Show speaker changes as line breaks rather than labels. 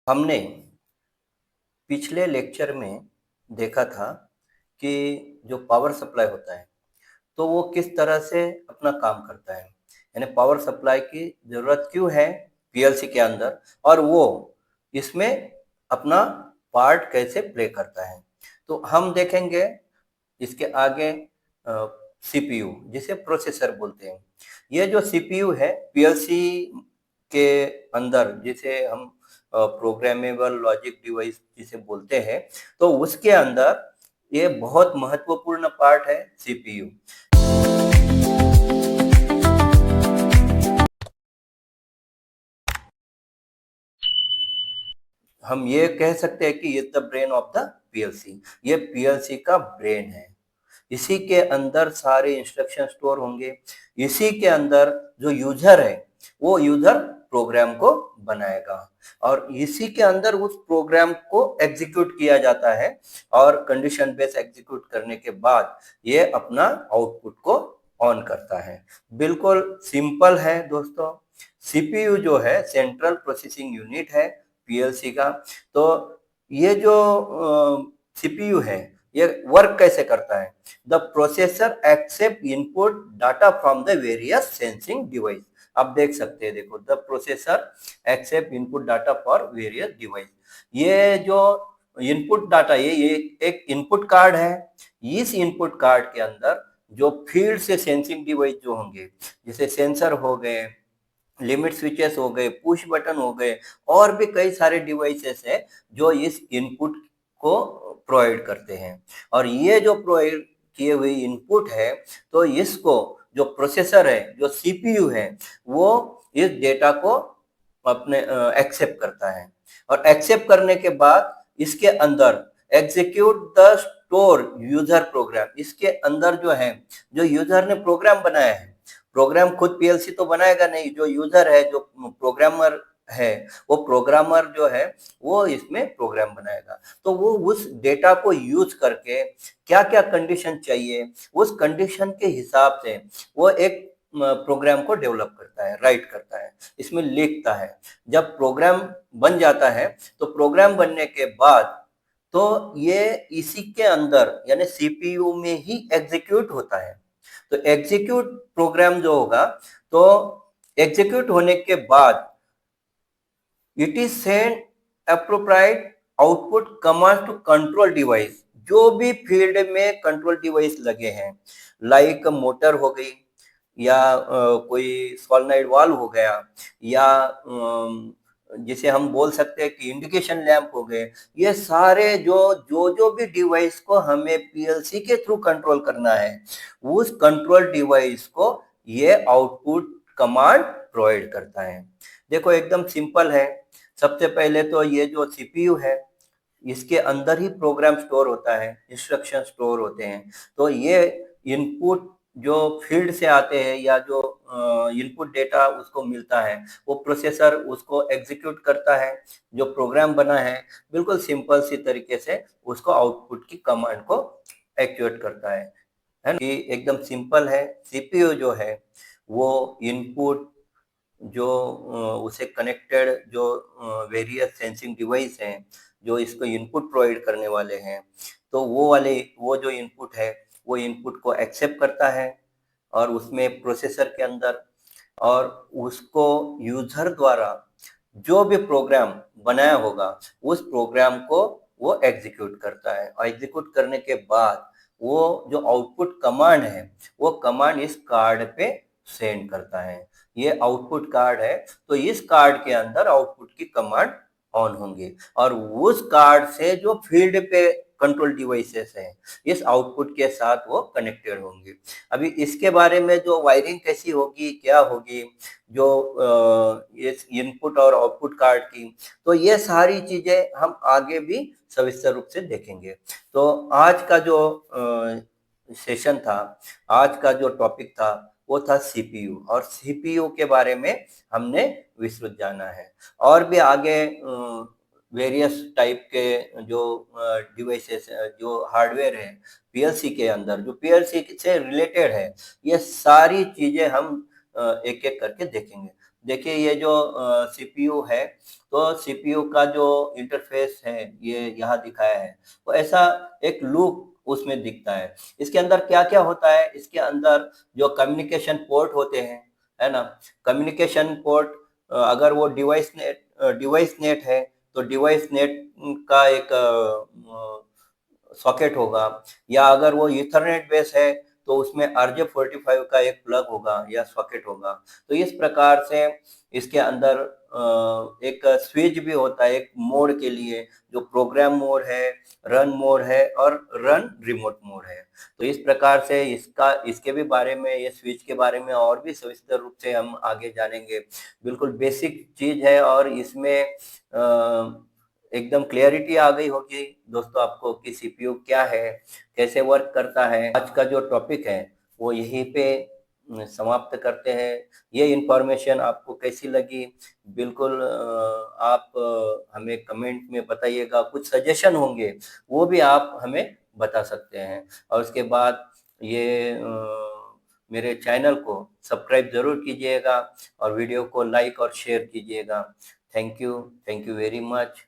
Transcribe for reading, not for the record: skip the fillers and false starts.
हमने पिछले लेक्चर में देखा था कि जो पावर सप्लाई होता है तो वो किस तरह से अपना काम करता है, यानी पावर सप्लाई की जरूरत क्यों है पीएलसी के अंदर, और वो इसमें अपना पार्ट कैसे प्ले करता है। तो हम देखेंगे इसके आगे सीपीयू जिसे प्रोसेसर बोलते हैं। ये जो सीपीयू है पीएलसी के अंदर, जिसे हम प्रोग्रामेबल लॉजिक डिवाइस जिसे बोलते हैं, तो उसके अंदर ये बहुत महत्वपूर्ण पार्ट है सीपीयू। हम ये कह सकते हैं कि ये the brain of the PLC, ये पीएलसी का ब्रेन है। इसी के अंदर सारे इंस्ट्रक्शन स्टोर होंगे। इसी के अंदर जो यूजर है वो यूजर प्रोग्राम को बनाएगा और इसी के अंदर उस प्रोग्राम को एग्जीक्यूट किया जाता है और कंडीशन बेस एग्जीक्यूट करने के बाद ये अपना आउटपुट को ऑन करता है। बिल्कुल सिंपल है दोस्तों। सीपीयू जो है सेंट्रल प्रोसेसिंग यूनिट है पीएलसी का। तो ये जो सीपीयू है ये वर्क कैसे करता है? The processor accept input data from the various sensing device. आप देख सकते हैं, देखो, the processor accept input data for various device. ये जो इनपुट डाटा ये एक इनपुट कार्ड है। इस इनपुट कार्ड के अंदर जो फील्ड से सेंसिंग डिवाइस जो होंगे, जैसे सेंसर हो गए, लिमिट स्विचेस हो गए, पुश बटन हो गए, और भी कई सारे डिवाइसेस है जो इस इनपुट को प्रोवाइड करते हैं। और ये जो प्रोवाइड किए हुए इनपुट है, तो इसको जो प्रोसेसर है, जो सीपीयू है, वो इस डेटा को अपने एक्सेप्ट करता है। और एक्सेप्ट करने के बाद इसके अंदर execute the store user program. इसके अंदर जो है, जो यूजर ने प्रोग्राम बनाया है, प्रोग्राम खुद पीएलसी तो बनाएगा नहीं, जो यूजर है, जो प्रोग्रामर है, वो प्रोग्रामर जो है वो इसमें प्रोग्राम बनाएगा। तो वो उस डेटा को यूज करके क्या क्या कंडीशन चाहिए, उस कंडीशन के हिसाब से वो एक प्रोग्राम को डेवलप करता है, राइट करता है, इसमें लिखता है। जब प्रोग्राम बन जाता है तो प्रोग्राम बनने के बाद तो ये इसी के अंदर यानी सीपीयू में ही एग्जीक्यूट होता है। तो एग्जीक्यूट प्रोग्राम जो होगा, तो एग्जीक्यूट होने के बाद it is send appropriate output command to control device. जो भी फील्ड में कंट्रोल डिवाइस लगे हैं, लाइक मोटर हो गई, या कोई सॉलोनॉइड वाल्व हो गया, या जिसे हम बोल सकते हैं कि इंडिकेशन लैंप हो गए, ये सारे जो जो जो भी डिवाइस को हमें पीएलसी के थ्रू कंट्रोल करना है, उस कंट्रोल डिवाइस को ये आउटपुट कमांड प्रोवाइड करता है। देखो एकदम सिंपल है। सबसे पहले तो ये जो सीपीयू है, इसके अंदर ही प्रोग्राम स्टोर होता है, इंस्ट्रक्शन स्टोर होते हैं। तो ये इनपुट जो फील्ड से आते हैं या जो इनपुट डेटा उसको मिलता है, वो प्रोसेसर उसको एग्जीक्यूट करता है, जो प्रोग्राम बना है बिल्कुल सिंपल सी तरीके से उसको आउटपुट की कमांड को एक्टिवेट करता है ना, कि एकदम सिंपल है। सीपीयू जो है वो इनपुट जो उसे कनेक्टेड जो वेरियस सेंसिंग डिवाइस हैं, जो इसको इनपुट प्रोवाइड करने वाले हैं, तो वो जो इनपुट है वो इनपुट को एक्सेप्ट करता है और उसमें प्रोसेसर के अंदर, और उसको यूजर द्वारा जो भी प्रोग्राम बनाया होगा उस प्रोग्राम को वो एग्जीक्यूट करता है। और एग्जीक्यूट करने के बाद वो जो आउटपुट कमांड है वो कमांड इस कार्ड पे सेंड करता है। ये आउटपुट कार्ड है, तो इस कार्ड के अंदर आउटपुट की कमांड ऑन होंगे और उस कार्ड से जो फील्ड पे कंट्रोल डिवाइसेस हैं इस आउटपुट के साथ वो कनेक्टेड होंगे। अभी इसके बारे में जो वायरिंग कैसी होगी, क्या होगी, जो इस इनपुट और आउटपुट कार्ड की, तो ये सारी चीजें हम आगे भी सविस्तर रूप से देखेंगे। तो आज का जो सेशन था, आज का जो टॉपिक था, वो था सीपीयू, और सीपीयू के बारे में हमने विस्तृत जाना है। और भी आगे वेरियस टाइप के जो डिवाइसेस, जो हार्डवेयर है पीएलसी के अंदर, जो पीएलसी से रिलेटेड है, ये सारी चीजें हम एक एक करके देखेंगे। देखिए ये जो सीपीयू है, तो सीपीयू का जो इंटरफेस है ये यहाँ दिखाया है, तो ऐसा एक लूप उसमें दिखता है। इसके अंदर क्या-क्या होता है, इसके अंदर जो कम्युनिकेशन पोर्ट होते हैं, है ना? कम्युनिकेशन पोर्ट अगर वो डिवाइस नेट है, तो डिवाइस नेट का एक सॉकेट होगा, या अगर वो ईथरनेट बेस है तो उसमें RJ45 का एक प्लग होगा या सॉकेट होगा। तो इस प्रकार से इसके अंदर एक स्विच भी होता है एक मोड के लिए, जो प्रोग्राम मोड है, रन मोड है और रन रिमोट मोड है। तो इस प्रकार से इसके भी बारे में, ये स्विच के बारे में और भी सविस्तर रूप से हम आगे जानेंगे। बिल्कुल बेसिक चीज है और इसमें एकदम क्लियरिटी आ गई होगी दोस्तों आपको कि सीपीयू क्या है, कैसे वर्क करता है। आज का जो टॉपिक है वो यहीं पे समाप्त करते हैं। ये इन्फॉर्मेशन आपको कैसी लगी, बिल्कुल आप हमें कमेंट में बताइएगा। कुछ सजेशन होंगे वो भी आप हमें बता सकते हैं। और उसके बाद ये मेरे चैनल को सब्सक्राइब ज़रूर कीजिएगा और वीडियो को लाइक और शेयर कीजिएगा। Thank you very much.